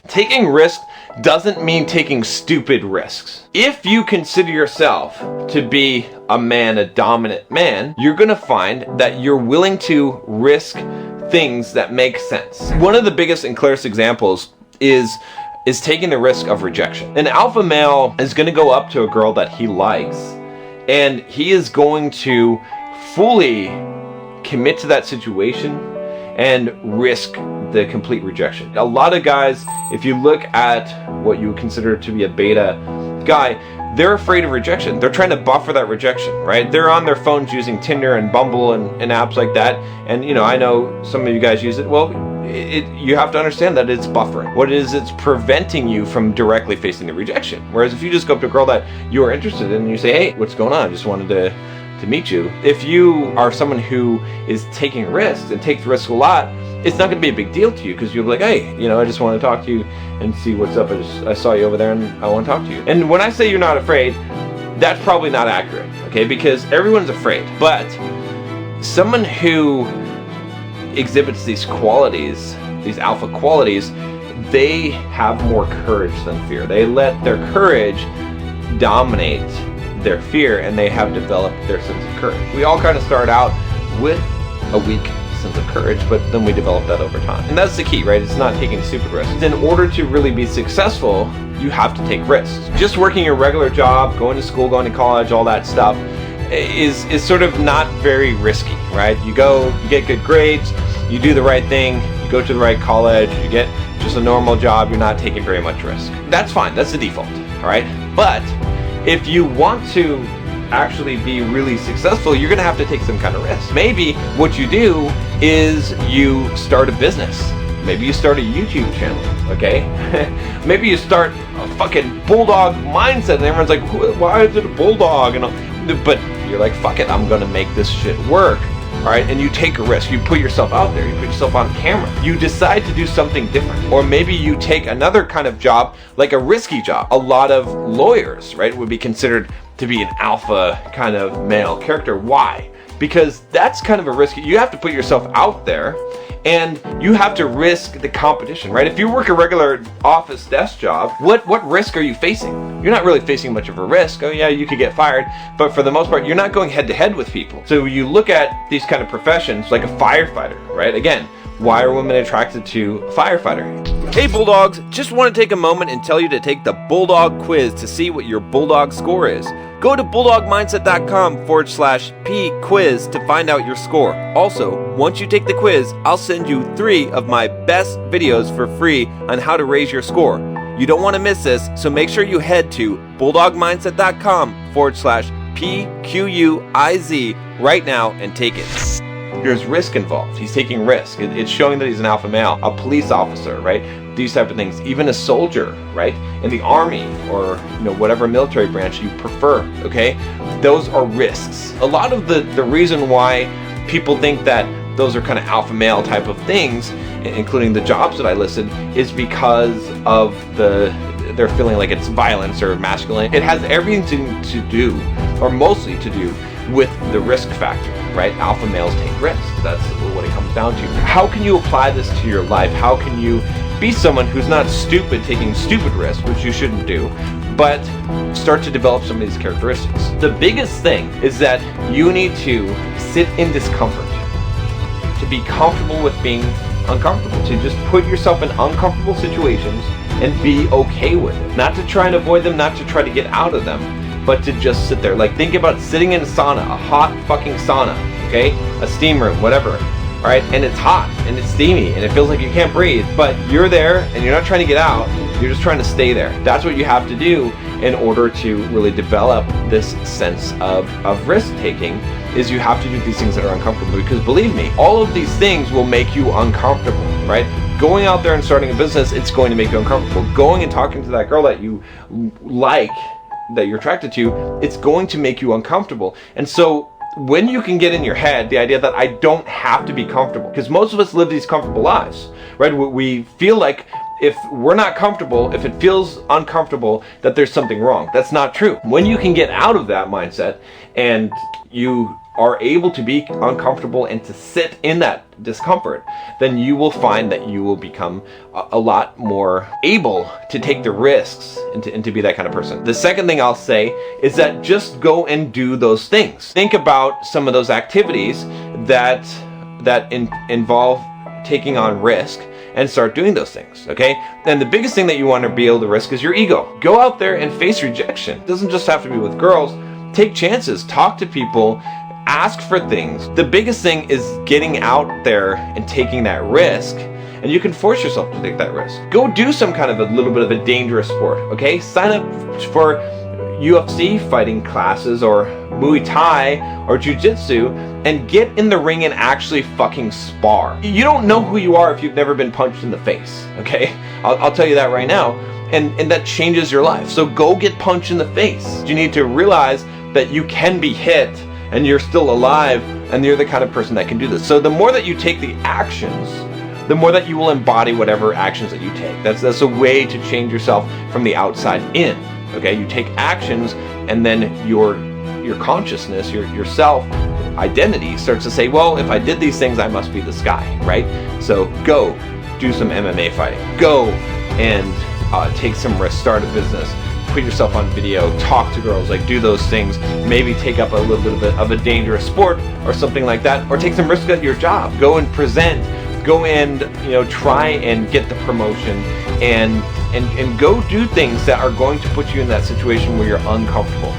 Taking risks doesn't mean taking stupid risks. If you consider yourself to be a man, a dominant man, you're gonna find that you're willing to risk things that make sense. One of the biggest and clearest examples is taking the risk of rejection. An alpha male is gonna go up to a girl that he likes, and he is going to fully commit to that situation and risk the complete rejection. A lot of guys, if you look at what you would consider to be a beta guy, they're afraid of rejection. They're trying to buffer that rejection, right? They're on their phones using Tinder and Bumble and apps like that. And I know some of you guys use it. Well, you have to understand that it's buffering. What it is, it's preventing you from directly facing the rejection. Whereas if you just go up to a girl that you are interested in and you say, hey, what's going on? I just wanted to meet you. If you are someone who is taking risks and takes risks a lot, it's not going to be a big deal to you, because you'll be like, hey, I just want to talk to you and see what's up. I saw you over there and I want to talk to you. And when I say you're not afraid, that's probably not accurate, okay? Because everyone's afraid. But someone who exhibits these qualities, these alpha qualities, they have more courage than fear. They let their courage dominate their fear, and they have developed their sense of courage. We all kind of start out with a weak sense of courage, but then we develop that over time. And that's the key, right? It's not taking stupid risks. In order to really be successful, you have to take risks. Just working a regular job, going to school, going to college, all that stuff is sort of not very risky, right? You get good grades, you do the right thing, you go to the right college, you get just a normal job, you're not taking very much risk. That's fine, that's the default, all right? But if you want to actually be really successful, you're gonna have to take some kind of risk. Maybe what you do is you start a business. Maybe you start a YouTube channel, okay? Maybe you start a fucking bulldog mindset, and everyone's like, why is it a bulldog? But you're like, fuck it, I'm gonna make this shit work. All right, and you take a risk. You put yourself out there. You put yourself on camera. You decide to do something different. Or maybe you take another kind of job, like a risky job. A lot of lawyers, right, would be considered to be an alpha kind of male character. Why? Because that's kind of a risky. You have to put yourself out there, and you have to risk the competition, right? If you work a regular office desk job, what risk are you facing? You're not really facing much of a risk. Oh yeah, you could get fired, but for the most part, you're not going head to head with people. So you look at these kind of professions, like a firefighter, right? Again, why are women attracted to a firefighter? Hey Bulldogs, just want to take a moment and tell you to take the Bulldog quiz to see what your Bulldog score is. Go to bulldogmindset.com/P-quiz to find out your score. Also, once you take the quiz, I'll send you 3 of my best videos for free on how to raise your score. You don't want to miss this, so make sure you head to bulldogmindset.com/PQUIZ right now and take it. There's risk involved. He's taking risk. It's showing that he's an alpha male, a police officer, right? These type of things. Even a soldier, right? In the army or whatever military branch you prefer, okay? Those are risks. A lot of the reason why people think that those are kind of alpha male type of things, including the jobs that I listed, is because of they're feeling like it's violence or masculine. It has everything to do, or mostly to do, with the risk factor, right? Alpha males take risks. That's what it comes down to. How can you apply this to your life? How can you be someone who's not stupid taking stupid risks, which you shouldn't do, but start to develop some of these characteristics? The biggest thing is that you need to sit in discomfort, to be comfortable with being uncomfortable, to just put yourself in uncomfortable situations and be okay with it. Not to try and avoid them, not to try to get out of them, but to just sit there. Like, think about sitting in a sauna, a hot fucking sauna, okay? A steam room, whatever, all right? And it's hot, and it's steamy, and it feels like you can't breathe, but you're there, and you're not trying to get out, you're just trying to stay there. That's what you have to do in order to really develop this sense of risk-taking, is you have to do these things that are uncomfortable, because believe me, all of these things will make you uncomfortable, right? Going out there and starting a business, it's going to make you uncomfortable. Going and talking to that girl that you like, that you're attracted to, it's going to make you uncomfortable. And so when you can get in your head the idea that I don't have to be comfortable, because most of us live these comfortable lives, right? We feel like if we're not comfortable, if it feels uncomfortable, that there's something wrong. That's not true. When you can get out of that mindset and you are able to be uncomfortable and to sit in that discomfort, then you will find that you will become a lot more able to take the risks and to be that kind of person. The second thing I'll say is that just go and do those things. Think about some of those activities that involve taking on risk, and start doing those things, okay? And the biggest thing that you want to be able to risk is your ego. Go out there and face rejection. It doesn't just have to be with girls. Take chances, talk to people, ask for things. The biggest thing is getting out there and taking that risk, and you can force yourself to take that risk. Go do some kind of a little bit of a dangerous sport, okay? Sign up for UFC fighting classes or Muay Thai or Jiu-Jitsu and get in the ring and actually fucking spar. You don't know who you are if you've never been punched in the face, okay? I'll tell you that right now, and that changes your life. So go get punched in the face. You need to realize that you can be hit and you're still alive and you're the kind of person that can do this. So the more that you take the actions, the more that you will embody whatever actions that you take. That's a way to change yourself from the outside in. Okay, you take actions, and then your consciousness, your self identity starts to say, well, if I did these things, I must be this guy, right? So go do some MMA fighting. Go and take some risks, start a business, put yourself on video, talk to girls, like do those things. Maybe take up a little bit of a dangerous sport or something like that, or take some risk at your job. Go and present. Go and try and get the promotion and go do things that are going to put you in that situation where you're uncomfortable.